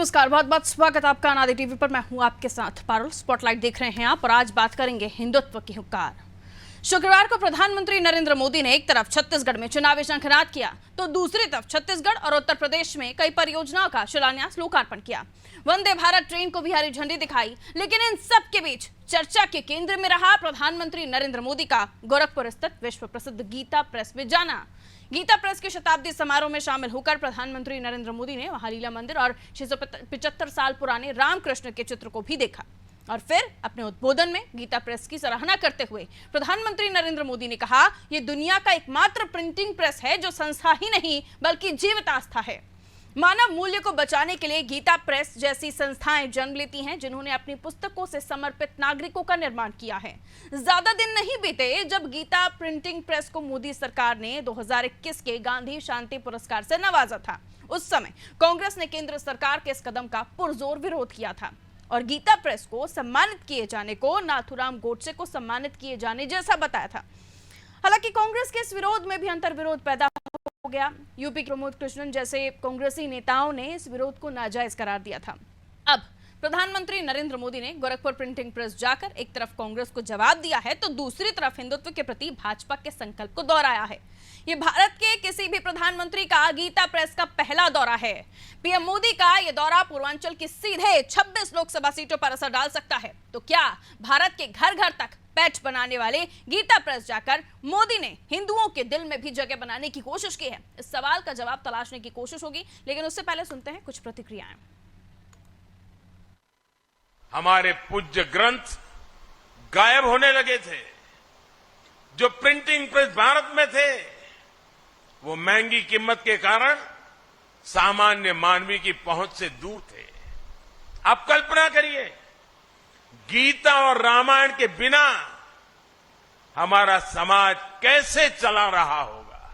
नमस्कार, बहुत बहुत स्वागत आपका अनादि टीवी पर। मैं हूं आपके साथ पारुल। स्पॉटलाइट देख रहे हैं आप और आज बात करेंगे हिंदुत्व की हुंकार। शुक्रवार को प्रधानमंत्री नरेंद्र मोदी ने एक तरफ छत्तीसगढ़ में चुनावी शंखनाद किया तो दूसरी तरफ छत्तीसगढ़ और उत्तर प्रदेश में कई परियोजनाओं का शिलान्यास लोकार्पण किया। वंदे भारत ट्रेन को भी हरी झंडी दिखाई। लेकिन इन सब के बीच चर्चा के केंद्र में रहा प्रधानमंत्री नरेंद्र मोदी का गोरखपुर स्थित विश्व प्रसिद्ध गीता प्रेस में जाना। गीता प्रेस के शताब्दी समारोह में शामिल होकर प्रधानमंत्री नरेंद्र मोदी ने वहां लीला मंदिर और 675 साल पुराने रामकृष्ण के चित्र को भी देखा और फिर अपने उद्बोधन में गीता प्रेस की सराहना करते हुए प्रधानमंत्री नरेंद्र मोदी ने कहा, यह दुनिया का एकमात्र प्रिंटिंग प्रेस है जो संस्था ही नहीं बल्कि जीवित आस्था है। मानव मूल्य को बचाने के लिए गीता प्रेस जैसी संस्थाएं जन्म लेती हैं, जिन्होंने अपनी पुस्तकों से समर्पित नागरिकों का निर्माण किया है। ज्यादा दिन नहीं बीते जब गीता प्रिंटिंग प्रेस को मोदी सरकार ने 2021 के गांधी शांति पुरस्कार से नवाजा था। उस समय कांग्रेस ने केंद्र सरकार के इस कदम का पुरजोर विरोध किया था और गीता प्रेस को सम्मानित किए जाने को नाथूराम गोडसे को सम्मानित किए जाने जैसा बताया था। हालांकि कांग्रेस के इस विरोध में भी अंतर्विरोध पैदा हो गया। यूपी के प्रमोद कृष्णन जैसे कांग्रेसी नेताओं ने इस विरोध को नाजायज करार दिया था। अब प्रधानमंत्री नरेंद्र मोदी ने गोरखपुर प्रिंटिंग प्रेस जाकर एक तरफ कांग्रेस को जवाब दिया है तो दूसरी तरफ हिंदुत्व के प्रति भाजपा के संकल्प को दोहराया है। ये भारत के किसी भी प्रधानमंत्री का गीता प्रेस का पहला दौरा है। पीएम मोदी का यह दौरा पूर्वांचल की सीधे 26 लोकसभा सीटों पर असर डाल सकता है। तो क्या भारत के घर घर तक पैठ बनाने वाले गीता प्रेस जाकर मोदी ने हिंदुओं के दिल में भी जगह बनाने की कोशिश की है? इस सवाल का जवाब तलाशने की कोशिश होगी, लेकिन उससे पहले सुनते हैं कुछ प्रतिक्रियाएं। हमारे पूज्य ग्रंथ गायब होने लगे थे। जो प्रिंटिंग प्रेस भारत में थे वो महंगी कीमत के कारण सामान्य मानवी की पहुंच से दूर थे। आप कल्पना करिए, गीता और रामायण के बिना हमारा समाज कैसे चला रहा होगा।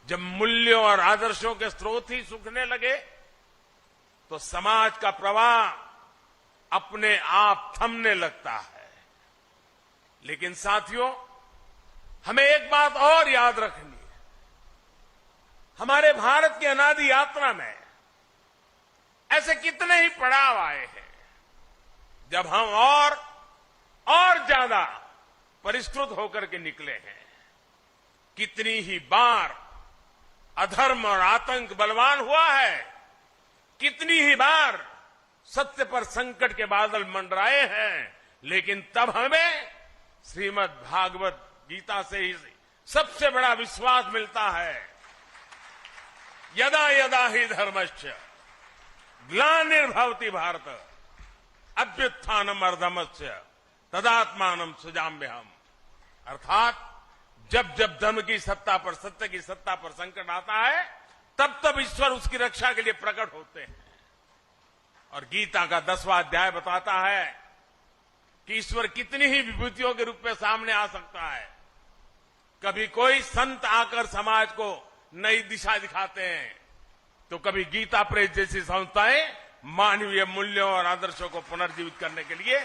जब मूल्यों और आदर्शों के स्रोत ही सूखने लगे तो समाज का प्रवाह अपने आप थमने लगता है। लेकिन साथियों, हमें एक बात और याद रखनी है। हमारे भारत की अनादि यात्रा में ऐसे कितने ही पड़ाव आए हैं जब हम और ज्यादा परिष्कृत होकर के निकले हैं। कितनी ही बार अधर्म और आतंक बलवान हुआ है, कितनी ही बार सत्य पर संकट के बादल मंडराए हैं, लेकिन तब हमें श्रीमद् भागवत गीता से ही सबसे बड़ा विश्वास मिलता है। यदा यदा ही धर्मस्य ग्लानिर्भवति भारत अभ्युत्थानम अर्धमस्य तदात्मानम सृजाम्यहम्। अर्थात जब जब धर्म की सत्ता पर, सत्य की सत्ता पर संकट आता है, तब तब ईश्वर उसकी रक्षा के लिए प्रकट होते हैं। और गीता का 10वां अध्याय बताता है कि ईश्वर कितनी ही विभूतियों के रूप में सामने आ सकता है। कभी कोई संत आकर समाज को नई दिशा दिखाते हैं तो कभी गीता प्रेस जैसी संस्थाएं मानवीय मूल्यों और आदर्शों को पुनर्जीवित करने के लिए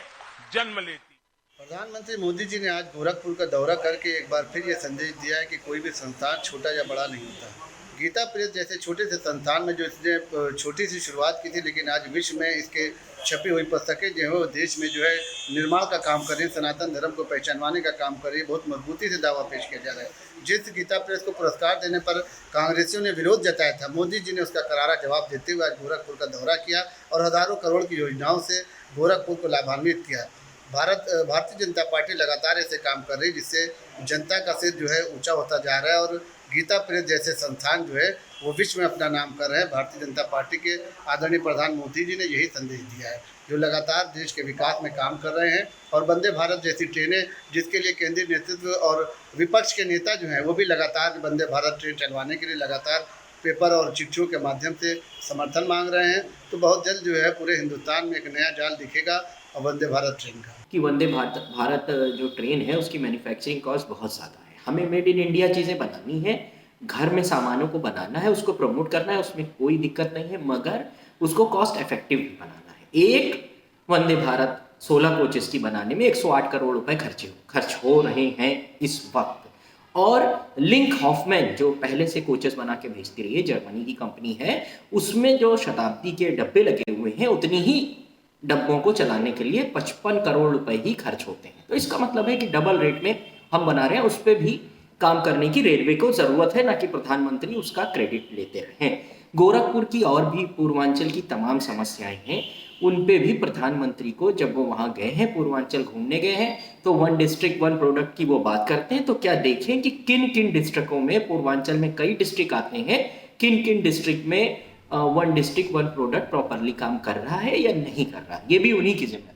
जन्म लेती। प्रधानमंत्री मोदी जी ने आज गोरखपुर का दौरा करके एक बार फिर ये संदेश दिया है कि कोई भी संस्थान छोटा या बड़ा नहीं होता। गीता प्रेस जैसे छोटे से संस्थान में जो इसने छोटी सी शुरुआत की थी, लेकिन आज विश्व में इसके छपी हुई पुस्तकें जो है वो देश में जो है निर्माण का काम कर रही है, सनातन धर्म को पहचानवाने का काम कर रही है। बहुत मजबूती से दावा पेश किया जा रहा है। जिस गीता प्रेस को पुरस्कार देने पर कांग्रेसियों ने विरोध जताया था, मोदी जी ने उसका करारा जवाब देते हुए आज गोरखपुर का दौरा किया और हजारों करोड़ की योजनाओं से गोरखपुर को लाभान्वित किया। भारतीय जनता पार्टी लगातार ऐसे काम कर रही है जिससे जनता का सिर जो है ऊंचा होता जा रहा है और गीता प्रेस जैसे संस्थान जो है वो विश्व में अपना नाम कर रहे हैं। भारतीय जनता पार्टी के आदरणीय प्रधान मोदी जी ने यही संदेश दिया है, जो लगातार देश के विकास में काम कर रहे हैं। और वंदे भारत जैसी ट्रेनें, जिसके लिए केंद्रीय नेतृत्व और विपक्ष के नेता जो हैं वो भी लगातार वंदे भारत ट्रेन चलवाने के लिए लगातार पेपर और चिट्ठियों के माध्यम से समर्थन मांग रहे हैं। तो बहुत जल्द जो है पूरे हिंदुस्तान में एक नया जाल दिखेगा और वंदे भारत ट्रेन का। कि वंदे भारत जो ट्रेन है उसकी मैन्युफैक्चरिंग कॉस्ट बहुत ज़्यादा है। हमें मेड इन इंडिया चीज़ें बनानी है, घर में सामानों को बनाना है, उसको प्रमोट करना है, उसमें कोई दिक्कत नहीं है, मगर उसको कॉस्ट इफेक्टिव भी बनाना है। एक वंदे भारत 16 कोचेस की बनाने में 108 करोड़ रुपए खर्च हो रहे हैं इस वक्त। और लिंक हॉफमैन जो पहले से कोचेस बना के भेजती रही है, जर्मनी की कंपनी है, उसमें जो शताब्दी के डब्बे लगे हुए हैं उतनी ही डब्बों को चलाने के लिए 55 करोड़ रुपए ही खर्च होते हैं। तो इसका मतलब है कि डबल रेट में हम बना रहे हैं, उस पर भी काम करने की रेलवे को जरूरत है, ना कि प्रधानमंत्री उसका क्रेडिट लेते रहें। गोरखपुर की और भी पूर्वांचल की तमाम समस्याएं हैं, उन पे भी प्रधानमंत्री को, जब वो वहां गए हैं, पूर्वांचल घूमने गए हैं, तो 1 डिस्ट्रिक्ट 1 प्रोडक्ट की वो बात करते हैं। तो क्या देखें कि किन किन डिस्ट्रिक्टों में, पूर्वांचल में कई डिस्ट्रिक्ट आते हैं, किन किन डिस्ट्रिक्ट में 1 डिस्ट्रिक्ट 1 प्रोडक्ट प्रॉपरली काम कर रहा है या नहीं कर रहा है, ये भी उन्हीं की जिम्मेदारी।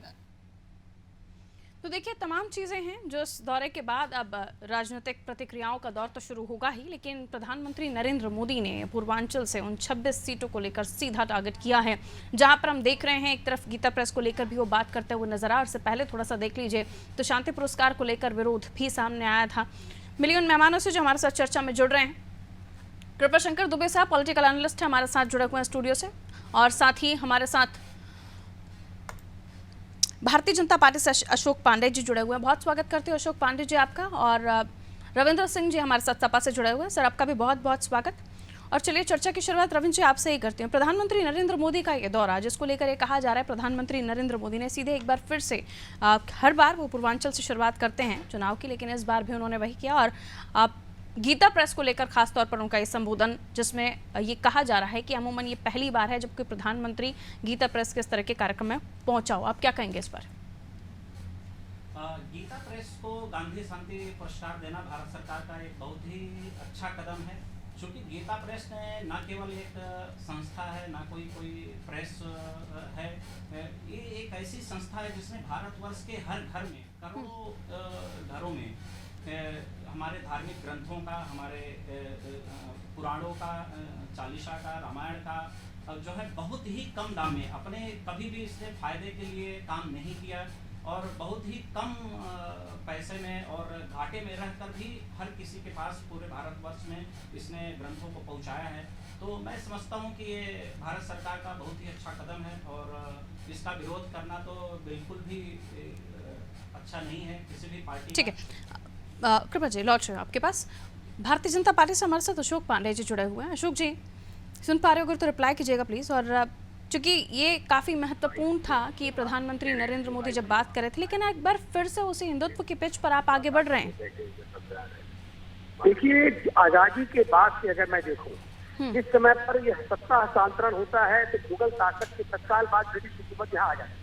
तो देखिए, तमाम चीज़ें हैं जो इस दौरे के बाद अब राजनीतिक प्रतिक्रियाओं का दौर तो शुरू होगा ही, लेकिन प्रधानमंत्री नरेंद्र मोदी ने पूर्वांचल से उन 26 सीटों को लेकर सीधा टारगेट किया है, जहां पर हम देख रहे हैं एक तरफ गीता प्रेस को लेकर भी वो बात करते हुए नजर आ। और से पहले थोड़ा सा देख लीजिए तो शांति पुरस्कार को लेकर विरोध भी सामने आया था। मिलियन मेहमानों से जो हमारे साथ चर्चा में जुड़ रहे हैं, कृपाशंकर दुबे साहब पॉलिटिकल एनालिस्ट है, हमारे साथ जुड़े हुए हैं स्टूडियो से, और साथ ही हमारे साथ भारतीय जनता पार्टी से अशोक पांडे जी जुड़े हुए हैं। बहुत स्वागत करते हैं अशोक पांडे जी आपका, और रविंद्र सिंह जी हमारे साथ सपा से जुड़े हुए हैं। सर, आपका भी बहुत बहुत स्वागत। और चलिए चर्चा की शुरुआत रविंद्र जी आपसे ही करते हैं। प्रधानमंत्री नरेंद्र मोदी का ये दौरा, जिसको लेकर ये कहा जा रहा है प्रधानमंत्री नरेंद्र मोदी ने सीधे एक बार फिर से, हर बार वो पूर्वांचल से शुरुआत करते हैं चुनाव की, लेकिन इस बार भी उन्होंने वही किया। और गीता प्रेस को लेकर खासतौर पर उनका ये संबोधन, जिसमें ये कहा जा रहा है कि अमूमन ये पहली बार है जब कोई प्रधानमंत्री गीता प्रेस के इस तरह के कार्यक्रम में पहुंचा हो। आप क्या कहेंगे इस पर? गीता प्रेस को गांधी शांति पुरस्कार देना भारत सरकार का एक बहुत ही अच्छा कदम है, क्योंकि गीता प्रेस ने न केवल एक संस्था है, ना कोई प्रेस है, ये एक ऐसी संस्था है जिसने भारतवर्ष के हर घर में, करोड़ों घरों में हमारे धार्मिक ग्रंथों का, हमारे पुराणों का, चालीसा का, रामायण का जो है बहुत ही कम दाम में, अपने कभी भी इसने फायदे के लिए काम नहीं किया, और बहुत ही कम पैसे में और घाटे में रहकर भी हर किसी के पास पूरे भारतवर्ष में इसने ग्रंथों को पहुंचाया है। तो मैं समझता हूं कि ये भारत सरकार का बहुत ही अच्छा कदम है, और इसका विरोध करना तो बिल्कुल भी अच्छा नहीं है किसी भी पार्टी। ठीक है, कृपा जी लौट रहे हो आपके पास। भारतीय जनता पार्टी से हमारे साथ अशोक पांडे जी जुड़े हुए हैं। अशोक जी, सुन पा रहे हो अगर तो रिप्लाई कीजिएगा प्लीज़। और चूँकि ये काफ़ी महत्वपूर्ण था कि प्रधानमंत्री नरेंद्र मोदी जब बात कर रहे थे, लेकिन एक बार फिर से उसी हिंदुत्व की पिच पर आप आगे बढ़ रहे हैं। देखिए, आज़ादी के बाद से अगर मैं देखूं, जिस समय पर यह सत्ता हस्तांतरण होता है तो मुगल शासक के तत्काल बाद ब्रिटिश हुकूमत यहाँ आ जाती है,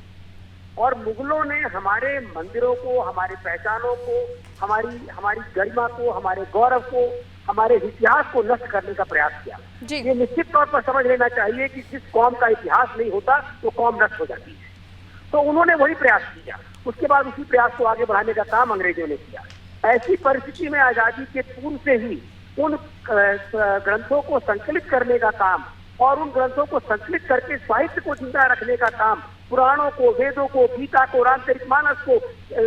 और मुगलों ने हमारे मंदिरों को, हमारी पहचानों को, हमारी गरिमा को, हमारे गौरव को, हमारे इतिहास को नष्ट करने का प्रयास किया। ये निश्चित तौर पर समझ लेना चाहिए कि जिस कौम का इतिहास नहीं होता तो कौम नष्ट हो जाती है। तो उन्होंने वही प्रयास किया, उसके बाद उसी प्रयास को आगे बढ़ाने का काम अंग्रेजों ने किया। ऐसी परिस्थिति में आजादी के पूर्व से ही उन ग्रंथों को संकलित करने का काम, और उन ग्रंथों को संकलित करके साहित्य को जिंदा रखने का काम, पुराणों को, वेदों को, गीता को, रामचरितमानस को,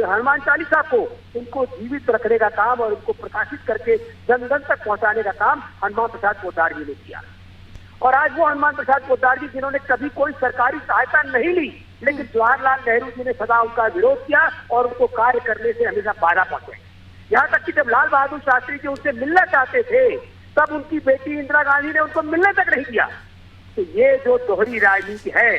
हनुमान चालीसा को, इनको जीवित रखने का काम और इनको प्रकाशित करके जन जन तक पहुंचाने का काम हनुमान प्रसाद पोद्दार जी ने किया। और आज वो हनुमान प्रसाद पोद्दार जी जिन्होंने कभी कोई सरकारी सहायता नहीं ली, लेकिन जवाहरलाल नेहरू जी ने सदा उनका विरोध किया और उनको कार्य करने से हमेशा बाधा पहुंचे। यहाँ तक कि जब लाल बहादुर शास्त्री जी उनसे मिलना चाहते थे, तब उनकी बेटी इंदिरा गांधी ने उनको मिलने तक नहीं दिया। तो ये जो दोहरी राजनीति है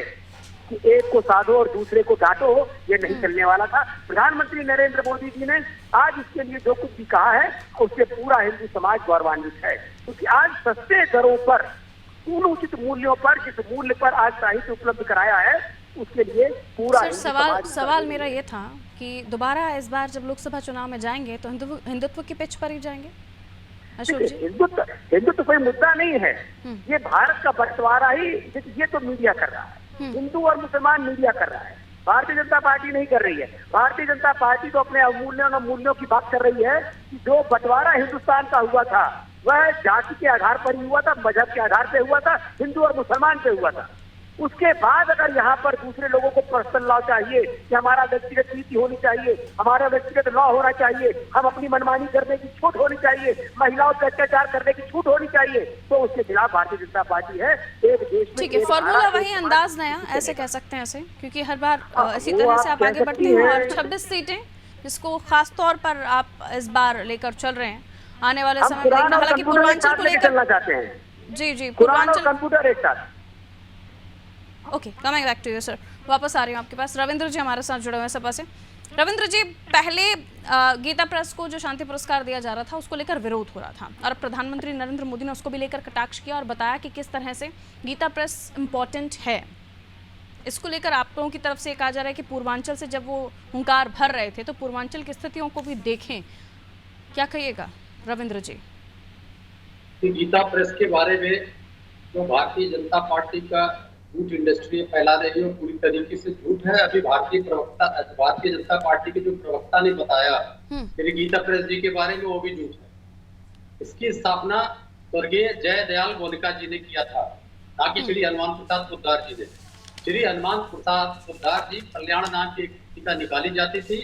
कि एक को साधो और दूसरे को डांटो, ये नहीं चलने वाला था। प्रधानमंत्री नरेंद्र मोदी जी ने आज इसके लिए जो कुछ भी कहा है, उससे पूरा हिंदू समाज गौरवान्वित है, क्योंकि आज सस्ते दरों पर, उन उचित मूल्यों पर, जिस मूल्य पर आज साहित्य उपलब्ध कराया है, उसके लिए पूरा सवाल मेरा ये था कि दोबारा इस बार जब लोकसभा चुनाव में जाएंगे तो हिंदुत्व की पिच पर ही जाएंगे? हिंदुत्व कोई मुद्दा नहीं है, ये भारत का बंटवारा ही, ये तो मीडिया कर रहा है, हिंदू और मुसलमान मीडिया कर रहा है, भारतीय जनता पार्टी नहीं कर रही है। भारतीय जनता पार्टी तो अपने अवमूल्यों और मूल्यों की बात कर रही है कि जो बंटवारा हिंदुस्तान का हुआ था वह जाति के आधार पर ही हुआ था, मजहब के आधार पर हुआ था, हिंदू और मुसलमान पे हुआ था। उसके बाद अगर यहाँ पर दूसरे लोगों को पर्सनल लॉ चाहिए कि हमारा व्यक्तिगत नीति होनी चाहिए, हमारा व्यक्तिगत लॉ होना चाहिए, हम अपनी मनमानी करने की छूट होनी चाहिए, महिलाओं पर अत्याचार करने की छूट होनी चाहिए, तो उसके खिलाफ भारतीय जनता पार्टी है। एक देश में ठीक है, फॉर्मूला वही, अंदाज नया, ऐसे कह सकते हैं ऐसे, क्योंकि हर बार इसी तरह से आप आगे बढ़ते हैं। और 26 सीटें जिसको खास तौर पर आप इस बार लेकर चल रहे हैं, आने वाले हम समय में कुरान देखना, और हालांकि कंप्यूटर एक पूर्वांचल साथ को लेके लेकर चलना चाहते हैं। जी जी कुरान और पूर्वांचल कंप्यूटर एक साथ। Okay, coming back to you sir, वापस आ रही हूँ आपके पास। रविंद्र जी हमारे साथ जुड़े हुए हैं सभा से। रविंद्र जी, पहले गीता प्रेस को जो शांति पुरस्कार दिया जा रहा था उसको लेकर विरोध हो रहा था, और प्रधानमंत्री नरेंद्र मोदी ने उसको भी लेकर कटाक्ष किया और बताया कि किस तरह से गीता प्रेस इम्पोर्टेंट है। इसको लेकर आप लोगों की तरफ से कहा जा रहा है कि पूर्वांचल से जब वो हुंकार भर रहे थे तो पूर्वांचल की स्थितियों को भी देखें, क्या कहिएगा रविंद्र जी? गीता प्रेस के बारे में जो भारतीय जनता पार्टी का झूठ इंडस्ट्री फैला रही है वो पूरी तरीके से झूठ है। अभी भारतीय जनता पार्टी के जो प्रवक्ता ने बताया श्री गीता प्रेस जी के बारे में, वो भी झूठ है। इसकी स्थापना स्वर्गीय जय दयाल गोलिका जी ने किया था, ना कि श्री हनुमान प्रसाद पोद्दार जी ने। श्री हनुमान प्रसाद पोद्दार जी कल्याण नाम की एक पुस्तिका निकाली जाती थी,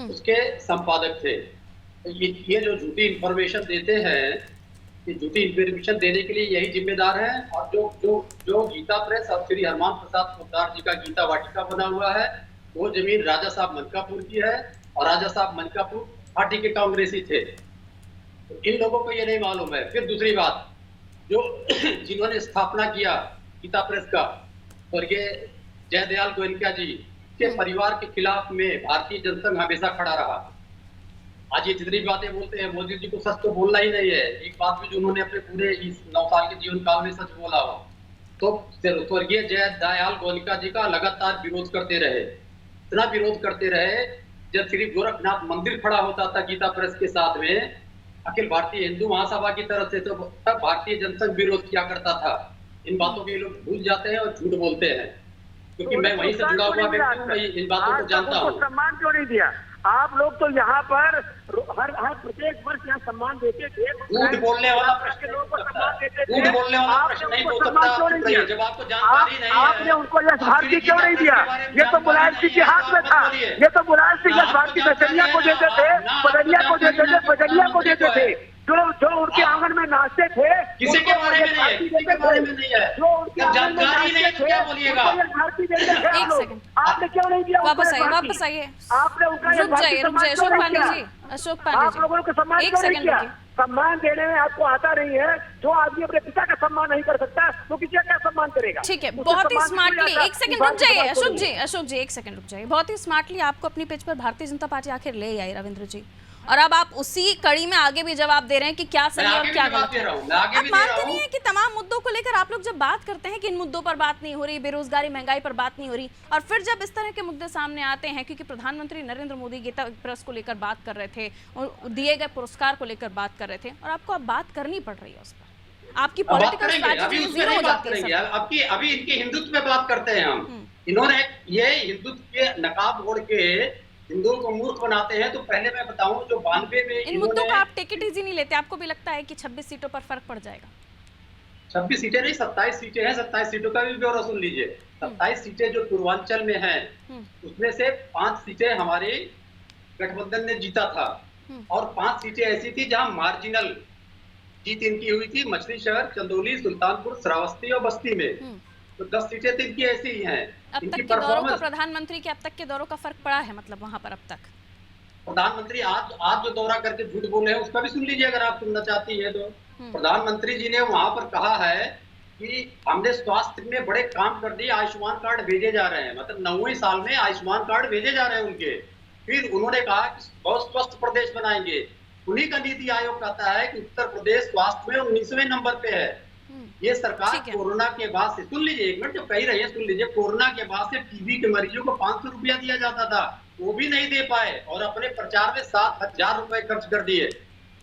उसके संपादक थे। ये जो झूठी इंफॉर्मेशन देते हैं, कि झूठी इंफॉर्मेशन देने के लिए यही जिम्मेदार है। और जो गीता प्रेस और श्री हनुमान प्रसाद पोद्दार जी का गीता वाटिका बना हुआ है, वो जमीन राजा साहब मनकापुर की है, और राजा साहब मनकापुर पार्टी के कांग्रेसी थे। तो इन लोगों को ये नहीं मालूम है। फिर दूसरी बात, जो जिन्होंने स्थापना किया गीता प्रेस का, स्वर्गीय जयदयाल गोयनका जी के परिवार के खिलाफ में भारतीय जनसंघ हमेशा खड़ा रहा। आज ये जितनी बातें बोलते हैं, मोदी जी को सच तो बोलना ही नहीं है। एक बात भी जो उन्होंने अपने पूरे इस 9 साल के जीवन काल में सच बोला हो, तो स्वर्गीय जयदयाल गोयनका जी का लगातार विरोध करते रहे। इतना विरोध करते रहे, जब श्री गोरखनाथ मंदिर खड़ा होता था गीता प्रेस के साथ में अखिल भारतीय हिंदू महासभा की तरफ से, तो तब भारतीय जनसंघ विरोध किया करता था। इन बातों के लोग भूल जाते हैं और झूठ बोलते हैं, क्योंकि मैं वहीं से जुड़ा हुआ व्यक्ति हूँ, मैं इन बातों को जानता हूँ। सम्मान क्यों नहीं दिया? आप लोग तो यहाँ पर हर प्रत्येक वर्ष यहाँ सम्मान देते थे। झूठ बोलने वाला प्रश्न लोगों को सम्मान देते थे। झूठ बोलने वाला प्रश्न नहीं बोल सकता जब आपको जानकारी नहीं है। आपने उनको यश भारती क्यों नहीं दिया? ये तो मुलायम सिंह के हाथ में था। ये तो मुलायम सिंह यश भारती बजरिया को देते थे, बजरिया को देते थे, बजरिया को देते थे, जो उनके आंगन में नाचते थे। किसी के बारे में नहीं है, किसी के बारे में नहीं है। जो उनके आंगन में जानकारी नहीं है तो क्या बोलिएगा? भारती देते थे। एक सेकंड, आपने क्यों नहीं दिया? वापस आइए। आपने उनका रुक जाइए अशोक पांडे जी, अशोक पांडे आप लोगों को सम्मान जी, एक क्यों नहीं सेकंड किया? रुकिए। सम्मान देने में आपको आता नहीं है। जो आदमी अपने पिता का सम्मान नहीं कर सकता तो किसी का क्या सम्मान करेगा? ठीक है, उसको बहुत ही सम्मान स्मार्टली, नहीं आता। एक सेकंड इस बात रुक को जाइए बात करूंगी। अशोक जी एक सेकंड रुक जाइए। बहुत ही स्मार्टली आपको अपनी पेज पर भारतीय जनता पार्टी आखिर ले आई रविंद्र जी, और अब आप उसी कड़ी में आगे भी जवाब दे रहे हैं कि क्या सही और क्या गलत है। आप मानते नहीं है कि तमाम मुद्दों को लेकर आप लोग जब बात करते हैं कि इन मुद्दों पर बात नहीं हो रही, बेरोजगारी महंगाई पर बात नहीं हो रही, और फिर जब इस तरह के मुद्दे सामने आते हैं, क्योंकि प्रधानमंत्री नरेंद्र मोदी गीता प्रेस को लेकर बात कर रहे थे और दिए गए पुरस्कार को लेकर बात कर रहे थे, और आपको अब बात करनी पड़ रही है उस पर, आपकी पॉलिटिकल स्ट्रैटेजी जीरो हो जाती है। अभी इनके हिंदुत्व पे बात करते हैं हम। इन्होंने ये हिंदुत्व के नकाब ओढ़ के हिंदुओं को मूर्ख बनाते हैं। तो पहले मैं बताऊं, जो 92 में इन मुद्दों का आप टेक इट इजी नहीं लेते? आपको भी लगता है कि 26 सीटों पर फर्क पड़ जाएगा? 26 सीटें नहीं, 27 सीटें हैं। 27 सीटों का भी ब्यौरा सुन लीजिए। 27 सीटें जो पूर्वांचल में हैं, उसमें से 5 सीटें हमारे गठबंधन ने जीता था, और 5 सीटें ऐसी थी जहां मार्जिनल जीत इनकी हुई थी। मछली शहर, चंदौली, सुल्तानपुर, श्रावस्ती और बस्ती में। तो 10 सीटें तो इनकी ऐसी ही हैं। अब तक के दौरों का, प्रधानमंत्री के अब तक के दौरों का फर्क पड़ा है मतलब वहां पर? अब तक प्रधानमंत्री आज जो दौरा करके झूठ बोले हैं उसका भी सुन लीजिए अगर आप सुनना चाहती है तो। प्रधानमंत्री जी ने वहां पर कहा है कि हमने स्वास्थ्य में बड़े काम कर दिए, आयुष्मान कार्ड भेजे जा रहे हैं, मतलब 9वें साल में आयुष्मान कार्ड भेजे जा रहे हैं उनके। फिर उन्होंने कहा कि बहुत स्वस्थ प्रदेश बनाएंगे। उन्हीं का नीति आयोग कहता है कि उत्तर प्रदेश स्वास्थ्य में 19वें नंबर पे है। ये सरकार कोरोना के बाद से, सुन लीजिए एक मिनट, जो कही रही है सुन लीजिए, कोरोना के बाद से टीबी के मरीजों को 500 रुपया दिया जाता था, वो भी नहीं दे पाए, और अपने प्रचार में 7,000 रुपए खर्च कर दिए।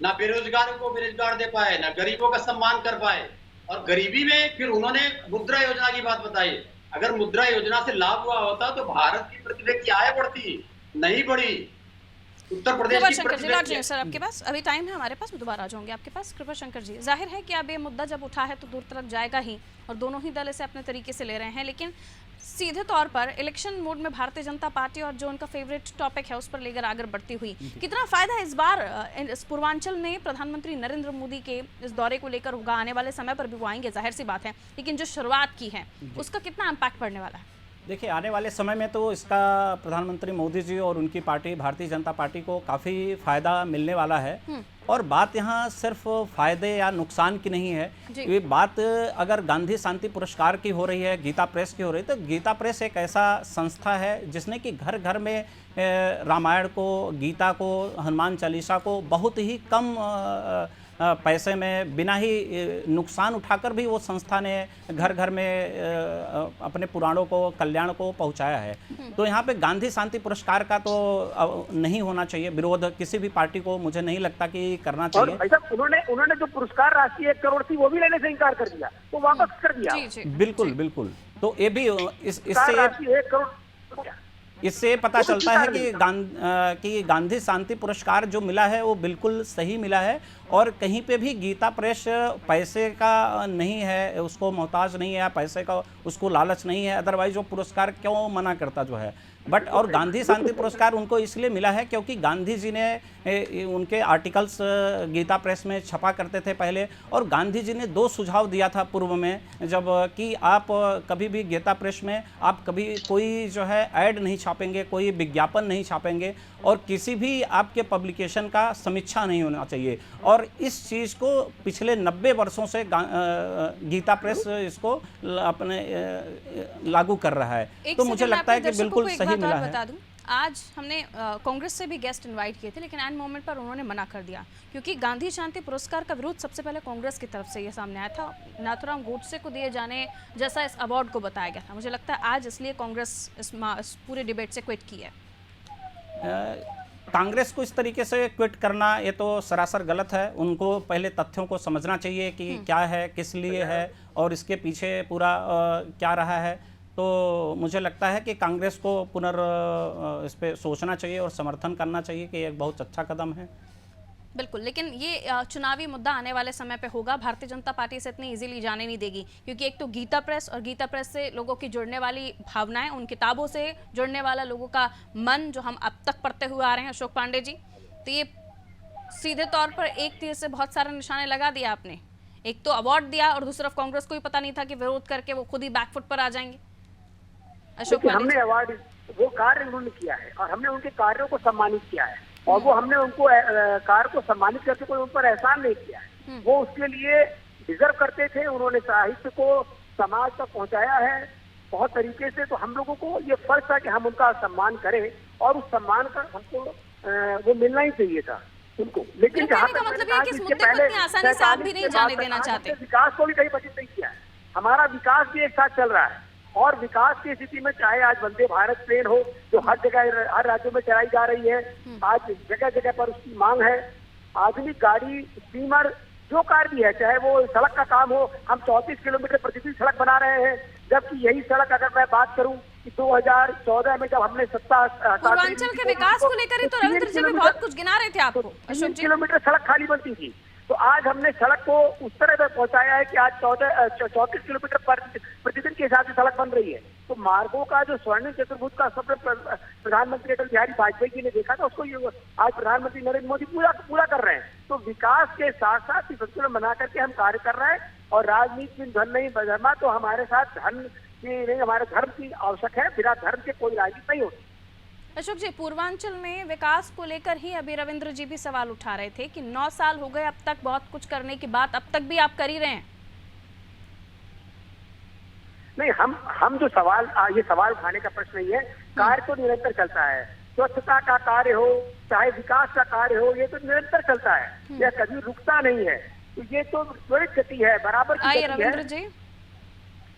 ना बेरोजगारों को बेरोजगार दे पाए, ना गरीबों का सम्मान कर पाए, और गरीबी में फिर उन्होंने मुद्रा योजना की बात बताई। अगर मुद्रा योजना से लाभ हुआ होता तो भारत की प्रति व्यक्ति आय बढ़ती, नहीं बढ़ी। उत्तर प्रदेश की शंकर जी, लौट जाइए सर आपके पास, अभी टाइम है हमारे पास, दोबारा आ जाऊंगे आपके पास। कृपा शंकर जी, जाहिर है कि अब ये मुद्दा जब उठा है तो दूर तक जाएगा ही, और दोनों ही दल इसे अपने तरीके से ले रहे हैं, लेकिन सीधे तौर पर इलेक्शन मोड में भारतीय जनता पार्टी और जो उनका फेवरेट टॉपिक है उस पर लेकर आगे बढ़ती हुई, कितना फायदा इस बार इस पूर्वांचल में प्रधानमंत्री नरेंद्र मोदी के इस दौरे को लेकर होगा? आने वाले समय पर भी वो आएंगे, जाहिर सी बात है, लेकिन जो शुरुआत की है उसका कितना इम्पैक्ट पड़ने वाला है? देखिए, आने वाले समय में तो इसका प्रधानमंत्री मोदी जी और उनकी पार्टी भारतीय जनता पार्टी को काफ़ी फायदा मिलने वाला है। और बात यहाँ सिर्फ फायदे या नुकसान की नहीं है, ये बात अगर गांधी शांति पुरस्कार की हो रही है, गीता प्रेस की हो रही है, तो गीता प्रेस एक ऐसा संस्था है जिसने कि घर घर में रामायण को, गीता को, हनुमान चालीसा को बहुत ही कम पैसे में, बिना ही नुकसान उठाकर भी वो संस्था ने घर घर में अपने पुराणों को, कल्याण को पहुंचाया है। तो यहाँ पे गांधी शांति पुरस्कार का तो नहीं होना चाहिए विरोध, किसी भी पार्टी को मुझे नहीं लगता कि करना चाहिए। और ऐसा उन्होंने जो पुरस्कार राशि 1 करोड़ थी वो भी लेने से इनकार कर दिया, तो वापस कर दिया। बिल्कुल बिल्कुल। तो ये भी इससे 1 करोड़ इससे पता चलता है कि गांधी शांति पुरस्कार जो मिला है वो बिल्कुल सही मिला है। और कहीं पे भी गीता प्रेस पैसे का नहीं है, उसको मोहताज नहीं है, पैसे का उसको लालच नहीं है, अदरवाइज वो पुरस्कार क्यों मना करता जो है। बट और गांधी शांति पुरस्कार उनको इसलिए मिला है क्योंकि गांधी जी ने उनके आर्टिकल्स गीता प्रेस में छपा करते थे पहले, और गांधी जी ने 2 सुझाव दिया था पूर्व में, जब कि आप कभी भी गीता प्रेस में आप कभी कोई जो है ऐड नहीं छापेंगे, कोई विज्ञापन नहीं छापेंगे, और किसी भी आपके पब्लिकेशन का समीक्षा नहीं होना चाहिए। और इस चीज़ को पिछले 90 वर्षों से गीता प्रेस इसको अपने लागू कर रहा है। तो मुझे लगता है कि बिल्कुल सही मिला है। बता दूं, आज हमने कांग्रेस से भी गेस्ट इनवाइट किए थे, लेकिन एंड मोमेंट पर उन्होंने मना कर दिया, क्योंकि गांधी शांति पुरस्कार का विरोध सबसे पहले कांग्रेस की तरफ से ये सामने आया था। नाथुराम गोडसे को दिए जाने जैसा इस अवार्ड को बताया गया था। मुझे लगता है आज इसलिए कांग्रेस इस पूरे डिबेट से क्विट की है। कांग्रेस को इस तरीके से क्विट करना ये तो सरासर गलत है। उनको पहले तथ्यों को समझना चाहिए कि क्या है, किस लिए है और इसके पीछे पूरा क्या रहा है। तो मुझे लगता है कि कांग्रेस को इस पे सोचना चाहिए और समर्थन करना चाहिए कि एक बहुत अच्छा कदम है। बिल्कुल, लेकिन ये चुनावी मुद्दा आने वाले समय पे होगा। भारतीय जनता पार्टी से इतनी इजीली जाने नहीं देगी, क्योंकि एक तो गीता प्रेस और गीता प्रेस से लोगों की जुड़ने वाली भावनाएं, उन किताबों से जुड़ने वाला लोगों का मन जो हम अब तक पढ़ते हुए आ रहे हैं अशोक पांडे जी, तो ये सीधे तौर पर एक तीर से बहुत सारे निशाने लगा दिया आपने। एक तो अवार्ड दिया और दूसरी तरफ कांग्रेस को भी पता नहीं था कि विरोध करके वो खुद ही बैकफुट पर आ जाएंगे। अशोक पांडे, हमने अवार्ड, वो कार्य उन्होंने किया है और हमने उनके कार्यों को सम्मानित किया है, और वो हमने उनको कार्य को सम्मानित करके कोई उन पर एहसान नहीं किया है। वो उसके लिए डिजर्व करते थे। उन्होंने साहित्य को समाज तक पहुंचाया है बहुत तरीके से। तो हम लोगों को ये फर्ज था कि हम उनका सम्मान करें, और उस सम्मान का हमको वो मिलना ही चाहिए था उनको। लेकिन जहाँ तक मतलब है कि इस मुद्दे को इतनी आसानी से आप भी नहीं जाने देना चाहते। विकास को भी कहीं बचत नहीं किया है। हमारा विकास भी एक साथ चल रहा है, और विकास की स्थिति में चाहे आज वंदे भारत ट्रेन हो जो हर जगह, हर राज्यों में चलाई जा रही है, आज जगह जगह पर उसकी मांग है। आधुनिक गाड़ी, स्टीमर, जो कार्य भी है, चाहे वो सड़क का काम हो, हम 34 किलोमीटर प्रतिदिन सड़क बना रहे हैं। जबकि यही सड़क, अगर मैं बात करूं कि 2014 में जब हमने सत्ता पूर्वांचल के विकास को लेकर ही तो रविंद्र जी भी बहुत कुछ गिना रहे थे आपको। 3 किलोमीटर सड़क खाली बनती थी, तो आज हमने सड़क को उस तरह से पहुंचाया है कि आज 34 किलोमीटर प्रतिदिन के हिसाब से सड़क बन रही है। तो मार्गों का जो स्वर्णिम चतुर्भुज का सपना प्रधानमंत्री अटल बिहारी वाजपेयी जी ने देखा था, उसको आज प्रधानमंत्री नरेंद्र मोदी पूरा कर रहे हैं। तो विकास के साथ साथ संतुलन बना करके हम कार्य कर रहे हैं। और राजनीति में धन नहीं धर्मा, तो हमारे साथ धन की नहीं, हमारे धर्म की आवश्यक है। बिना धर्म के कोई राजनीति नहीं होती। अशोक जी, पूर्वांचल में विकास को लेकर ही अभी रविंद्र जी भी सवाल उठा रहे थे कि 9 साल हो गए अब तक बहुत कुछ करने की बात अब तक भी आप कर ही रहे हैं। नहीं, हम जो ये सवाल उठाने का प्रश्न नहीं है। कार्य तो निरंतर चलता है। स्वच्छता का कार्य हो, चाहे विकास का कार्य हो, ये तो निरंतर चलता है, यह कभी रुकता नहीं है। तो ये तो त्वरित गति है, बराबर की गति है।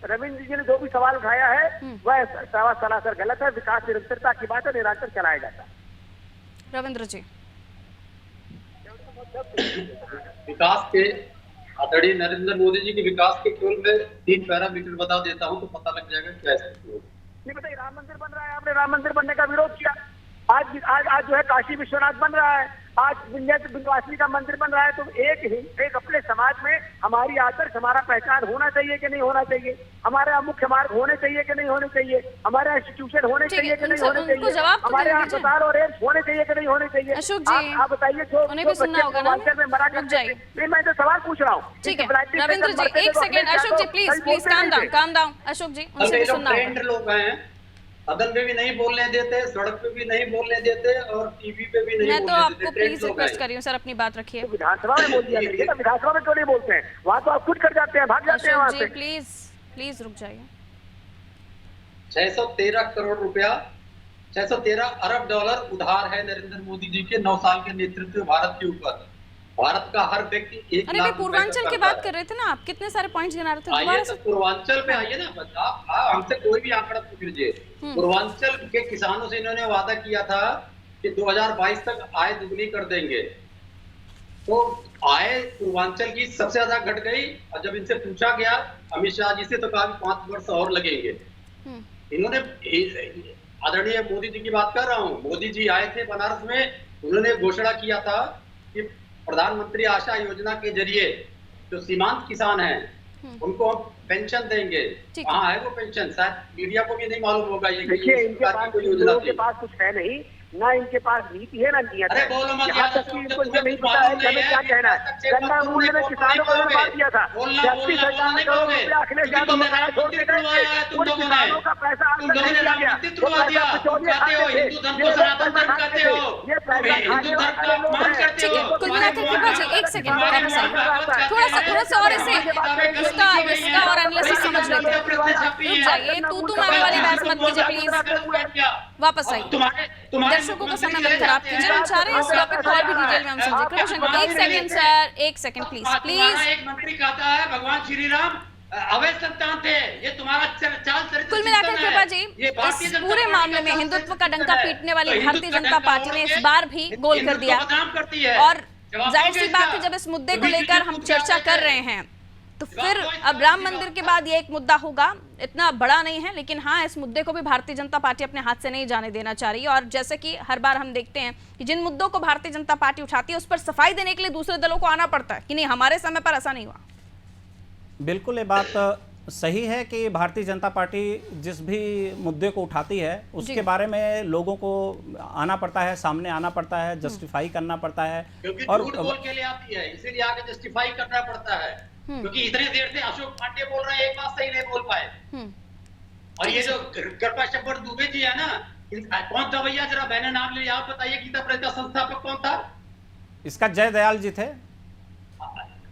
रविंद्र जी ने जो भी सवाल उठाया है वह सरासर गलत है। विकास निरंतरता की बात है, निरंतर चलाया जाता है। रविंद्र जी, विकास के आदरणीय नरेंद्र मोदी जी के विकास के केवल मैं 3 पैरामीटर बता देता हूं तो पता लग जाएगा क्या स्थिति होगी। नहीं बताइए, राम मंदिर बन रहा है, आपने राम मंदिर बनने का विरोध किया। आज जो है काशी विश्वनाथ बन रहा है, आज विंध्यवासिनी का मंदिर बन रहा है। तो एक अपने समाज में हमारी आदर्श, हमारा पहचान होना चाहिए कि नहीं होना चाहिए, हमारे यहाँ मुख्य मार्ग होने चाहिए कि नहीं होने चाहिए, हमारे यहाँ इंस्टीट्यूशन होने चाहिए कि नहीं होने चाहिए, हमारे यहाँ अस्पताल और एम्स होने चाहिए कि नहीं होने चाहिए। अशोक जी, आप बताइए, जो बच्चे पूर्वांचल में मरा करते हैं। नहीं, मैं तो सवाल पूछ रहा हूँ। ठीक है रविंद्र जी, एक second. Ashok ji please calm down. Ashok ji, उनसे भी सुनना होगा। लोग हैं सदन में भी नहीं बोलने देते, सड़क पे भी नहीं बोलने देते और टीवी पे भी नहीं मैं तो बोलने आपको देते। प्लीज रिक्वेस्ट कर रही हूँ सर, अपनी बात रखिए। तो विधानसभा में बोल दिया करिए ना, विधानसभा में क्यों नहीं बोलते हैं? वहाँ तो आप खुद कर जाते हैं, भाग जाते हैं वहाँ अशोक से। जी प्लीज प्लीज रुक जाइए। 613 करोड़ रुपया, 613 अरब डॉलर उधार है नरेंद्र मोदी जी के 9 साल के नेतृत्व में भारत के ऊपर। भारत का हर व्यक्ति 1 अरे लाख भाई रुपए पूर्वांचल का की कर्जा बात है। कर रहे थे ना आप, कितने सारे पॉइंट्स गिना रहे थे, दोबारा आइए तो से। पूर्वांचल पे आइए ना, आप हमसे कोई भी आंकड़ा पूछ लीजिए। पूर्वांचल के किसानों से इन्होंने वादा किया था कि 2022 तक आय दुगनी कर देंगे, तो आय पूर्वांचल की सबसे ज्यादा घट गई। और जब इनसे पूछा गया अमित शाह जी से, तो कहा 5 वर्ष और लगेंगे। इन्होंने, आदरणीय मोदी जी की बात कर रहा हूँ, मोदी जी आए थे बनारस में, उन्होंने घोषणा किया था कि प्रधानमंत्री आशा योजना के जरिए जो सीमांत किसान हैं उनको हम पेंशन देंगे। कहाँ है वो पेंशन? शायद मीडिया को भी नहीं मालूम होगा ये देखिए, इनके पास, कोई इन योजना लोगों थी। के पास कुछ है नहीं ना, इनके पास नीति है ना नियत अरे है। बोलो मत यहाँ यार, तक कि इनको ये तुम्हें नहीं कुछ पता है मालूम कि हमें नहीं क्या है, कहना है। हस्तक्षेप गन्ना तुमने मूल्य में बोल किसानों को नहीं बर्बाद पाओगे। किया था, बोलना 36,000 करोड़ पाओगे। रुपया अखिलेश क्योंकि यादव तुमने बनाया छोड़ के राजनीतिक गए तुड़वाया है थे। तुम उन लोगों ने। किसानों का पैसा आज तुम तक लोगों नहीं ने दिया गया। राजनीतिक वो तुड़वा पैसा दिया। बिचौलिए खाते हो, खाते थे। हिंदू धर्म ये को लोग सनातन पैसा धर्म खाते कहते थे। हो। ये पैसा हिंदू खाने धर्म वाले का लोग अपमान हैं। करते ठीक है, हो। कुल मिलाकर कृपा जी एक सेकंड वापस आइए, थोड़ा सा और इसे इसका और एनालिसिस समझ लेते हैं। रुक जाइए, तू मैं वाली बहस मत कीजिए प्लीज, वापस आइए। दर्शकों का समय मत खराब कीजिए, हम चाह रहे हैं इस टॉपिक को और भी डिटेल में हम समझे। कृपा शंकर, एक सेकंड सर, एक सेकंड प्लीज प्लीज। एक मंत्री कहता है भगवान श्री राम अवैध संतान थे, ये तुम्हारा चाल चरित्र। कुल मिलाकर कृपा जी इस पूरे मामले में हिंदुत्व का डंका पीटने वाली भारतीय जनता पार्टी ने इस बार भी गोल कर दिया। और जाहिर सी बात है, जब इस मुद्दे को लेकर हम चर्चा कर रहे हैं तो फिर अब राम मंदिर के बाद ये एक मुद्दा होगा, इतना बड़ा नहीं है, लेकिन हाँ इस मुद्दे को भी भारतीय जनता पार्टी अपने हाथ से नहीं जाने देना चाह रही है। और जैसे कि हर बार हम देखते हैं कि जिन मुद्दों को भारतीय जनता पार्टी उठाती है उस पर सफाई देने के लिए दूसरे दलों को आना पड़ता है कि नहीं हमारे समय पर ऐसा नहीं हुआ। बिल्कुल ये बात सही है कि भारतीय जनता पार्टी जिस भी मुद्दे को उठाती है उसके बारे में लोगों को आना पड़ता है, सामने आना पड़ता है, जस्टिफाई करना पड़ता है। क्योंकि और झूठ बोल के ले आती है, इसीलिए आगे जस्टिफाई करना पड़ता है। क्योंकि इतनी देर से अशोक पांडे बोल रहे हैं, एक बात सही नहीं बोल पाए। और ये जो कृपा शंकर दुबे जी है ना, कौन था भैया, जरा मैंने नाम ले, आप बताइए गीता प्रेस का संस्थापक कौन था? इसका जयदयाल जी थे।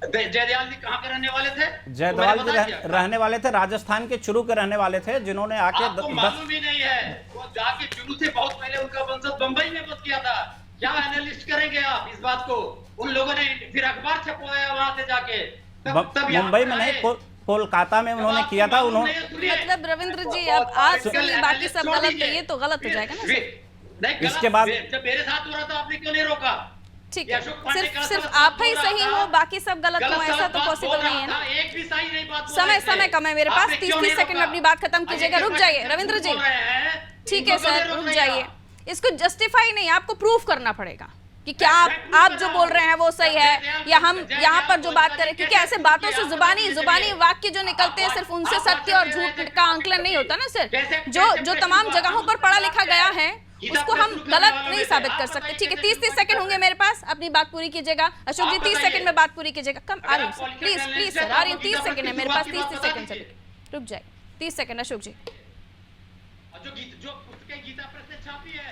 जयदयाल जी कहाँ के रहने वाले थे? जयदयाल जी रहने वाले थे, राजस्थान के चुरू के रहने वाले थे, जिन्होंने आके आपको मालूम ही नहीं है, वो जाके चुरू से बहुत पहले उनका वंशज बंबई में बस किया था। क्या एनालिस्ट करेंगे आप इस बात को? उन लोगों ने फिर अखबार छपवाया वहां से जाके, मुंबई में नहीं, कोलकाता में उन्होंने किया था। उन्होंने मतलब रविंद्र जी अब आज सुनिए, बाकी सब गलत है, ये तो गलत हो जाएगा ना। इसके बाद जब मेरे साथ हो रहा था आपने क्यों नहीं रोका? ठीक है, सिर्फ आप ही सही हो, बाकी सब गलत हो, ऐसा तो पॉसिबल नहीं है ना। एक भी सही नहीं बात। समय कम है मेरे पास, 30 सेकंड में अपनी बात खत्म कीजिएगा। रुक जाइए रविंद्र जी, ठीक है सर रुक जाइए। इसको जस्टिफाई नहीं, आपको प्रूफ करना पड़ेगा कि क्या आप जो बोल रहे हैं वो सही है, या हम यहाँ पर जो बात करें, क्योंकि ऐसे बातों से जुबानी वाक्य जो निकलते हैं सिर्फ उनसे सत्य और झूठ का आंकलन नहीं होता ना सर। जो तमाम जगहों पर पढ़ा लिखा गया है उसको हम गलत नहीं साबित कर सकते। ठीक है, 30 सेकंड होंगे मेरे पास, अपनी बात पूरी कीजिएगा। अशोक जी 30 सेकंड में बात पूरी कीजिएगा। कम आ रही हूँ सर, प्लीज सर, आ रही हूँ। 30 सेकंड है मेरे पास, 30 सेकंड चलिए, रुक जाए 30 सेकंड। अशोक जी,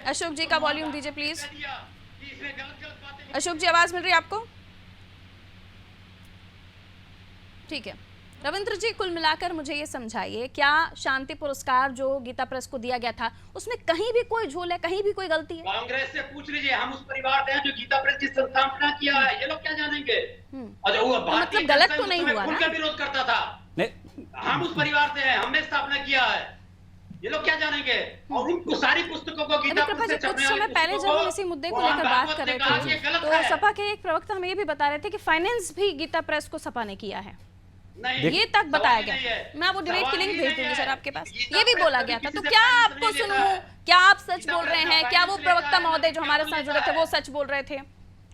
अशोक जी का वॉल्यूम दीजिए प्लीज। अशोक जी आवाज मिल रही है आपको? ठीक है रविंद्र जी, कुल मिलाकर मुझे ये समझाइए, क्या शांति पुरस्कार जो गीता प्रेस को दिया गया था उसमें कहीं भी कोई झोल है, कहीं भी कोई गलती है? कांग्रेस से पूछ लीजिए, हम उस परिवार से हैं जो गीता प्रेस की स्थापना किया है, ये लोग क्या जानेंगे? और वो मतलब गलत तो नहीं हुआ ना? विरोध करता था, हम उस परिवार से हैं, हमने स्थापना किया है, ये लोग क्या जानेंगे? और उनको सारी पुस्तकों को गीता प्रेस से कुछ समय पहले जब हम इसी मुद्दे को लेकर बात कर रहे थे तो सपा के एक प्रवक्ता हमें ये भी बता रहे थे कि फाइनेंस भी गीता प्रेस को सपा ने किया है, ये तक बताया गया। मैं वो डिबेट की लिंक भेज दूंगी सर आपके पास। ये भी बोला गया था, तो क्या आपको सुनूं, क्या आप सच बोल रहे हैं, क्या वो प्रवक्ता महोदय जो हमारे साथ जुड़े थे वो सच बोल रहे थे?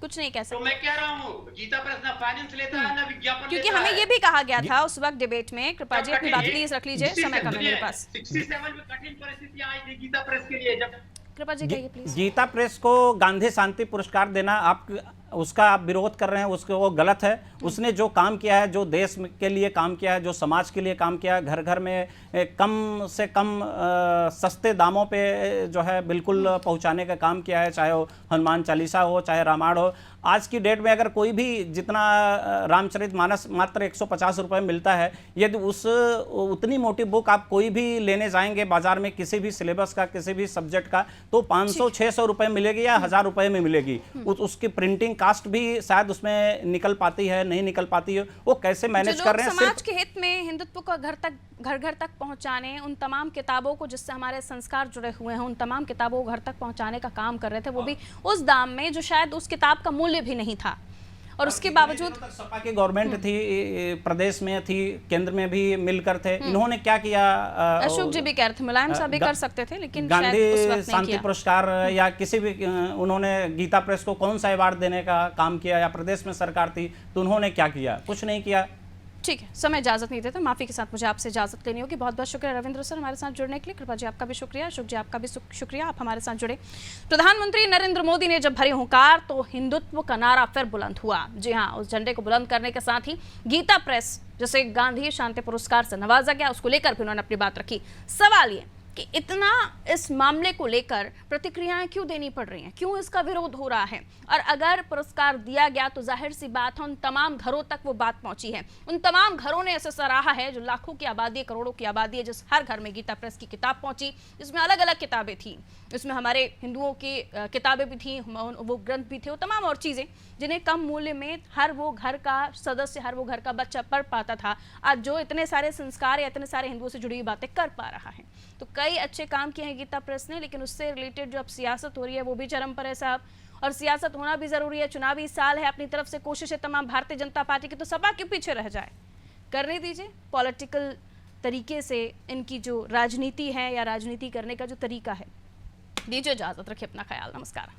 कुछ नहीं कह सकते। तो मैं कह रहा हूँ गीता प्रेस ना फाइनेंस लेता है ना विज्ञापन, क्योंकि हमें ये भी कहा गया था उस वक्त डिबेट में। कृपा जी अपनी बात प्लीज रख लीजिए, समय कम है मेरे पास। 67 में कठिन परिस्थितियां आई थी गीता प्रेस के लिए, जब कृपा जी कहिए प्लीज। गीता प्रेस को गांधी शांति पुरस्कार देना आप उसका आप विरोध कर रहे हैं, उसको वो गलत है। उसने जो काम किया है, जो देश के लिए काम किया है, जो समाज के लिए काम किया है, घर घर में कम से कम सस्ते दामों पे जो है बिल्कुल पहुंचाने का काम किया है, चाहे वो हनुमान चालीसा हो, चाहे रामायण हो। आज की डेट में अगर कोई भी जितना रामचरितमानस मात्र 150 रुपये मिलता है, यदि उतनी मोटी बुक आप कोई भी लेने जाएंगे बाजार में किसी भी सिलेबस का, किसी भी सब्जेक्ट का, तो 500-600 रुपये मिलेगी या 1000 रुपये में मिलेगी। उसकी प्रिंटिंग कास्ट भी शायद उसमें निकल पाती है, नहीं निकल पाती है। वो कैसे मैनेज कर रहे हैं? समाज के हित में हिंदुत्व को घर घर तक पहुंचाने, उन तमाम किताबों को जिससे हमारे संस्कार जुड़े हुए हैं, उन तमाम किताबों को घर तक पहुंचाने का काम कर रहे थे, वो भी उस दाम में जो शायद उस किताब का मूल्य भी नहीं था। और उसके बावजूद सपा की गवर्नमेंट थी, प्रदेश में थी, केंद्र में भी मिलकर थे। इन्होंने क्या किया? अशोक जी भी कह रहे थे, मुलायम साहब भी कर सकते थे, लेकिन गांधी शांति पुरस्कार या किसी भी, उन्होंने गीता प्रेस को कौन सा अवार्ड देने का काम किया? या प्रदेश में सरकार थी तो उन्होंने क्या किया? कुछ नहीं किया। ठीक है, समय इजाजत नहीं देता, माफी के साथ मुझे आपसे इजाजत लेनी होगी। बहुत बहुत शुक्रिया रविंद्र सर हमारे साथ जुड़ने के लिए। कृपा जी आपका भी शुक्रिया, अशोक जी आपका भी शुक्रिया, आप हमारे साथ जुड़े। प्रधानमंत्री नरेंद्र मोदी ने जब भरी हुंकार तो हिंदुत्व का नारा फिर बुलंद हुआ। जी हाँ, उस झंडे को बुलंद करने के साथ ही गीता प्रेस जिसे गांधी शांति पुरस्कार से नवाजा गया, उसको लेकर भी उन्होंने अपनी बात रखी। सवाल ये कि इतना इस मामले को लेकर प्रतिक्रियाएं क्यों देनी पड़ रही हैं, क्यों इसका विरोध हो रहा है? और अगर पुरस्कार दिया गया तो जाहिर सी बात है उन तमाम घरों तक वो बात पहुंची है, उन तमाम घरों ने ऐसे सराहा है जो लाखों की आबादी, करोड़ों की आबादी है, जिस हर घर में गीता प्रेस की किताब पहुंची, जिसमें अलग अलग किताबें थी, इसमें हमारे हिंदुओं की किताबें भी थी, वो ग्रंथ भी थे, वो तमाम और चीज़ें जिन्हें कम मूल्य में हर वो घर का सदस्य, हर वो घर का बच्चा पढ़ पाता था, आज जो इतने सारे संस्कार या इतने सारे हिंदुओं से जुड़ी हुई बातें कर पा रहा है। तो कई अच्छे काम किए हैं गीता प्रेस ने, लेकिन उससे रिलेटेड जो अब सियासत हो रही है वो भी चरम पर है साहब, और सियासत होना भी जरूरी है। चुनावी साल है, अपनी तरफ से कोशिश है तमाम भारतीय जनता पार्टी की, तो सपा के पीछे रह जाए, करने दीजिए। पॉलिटिकल तरीके से इनकी जो राजनीति है या राजनीति करने का जो तरीका है, दीजिए इजाजत, रखिए अपना ख्याल, नमस्कार।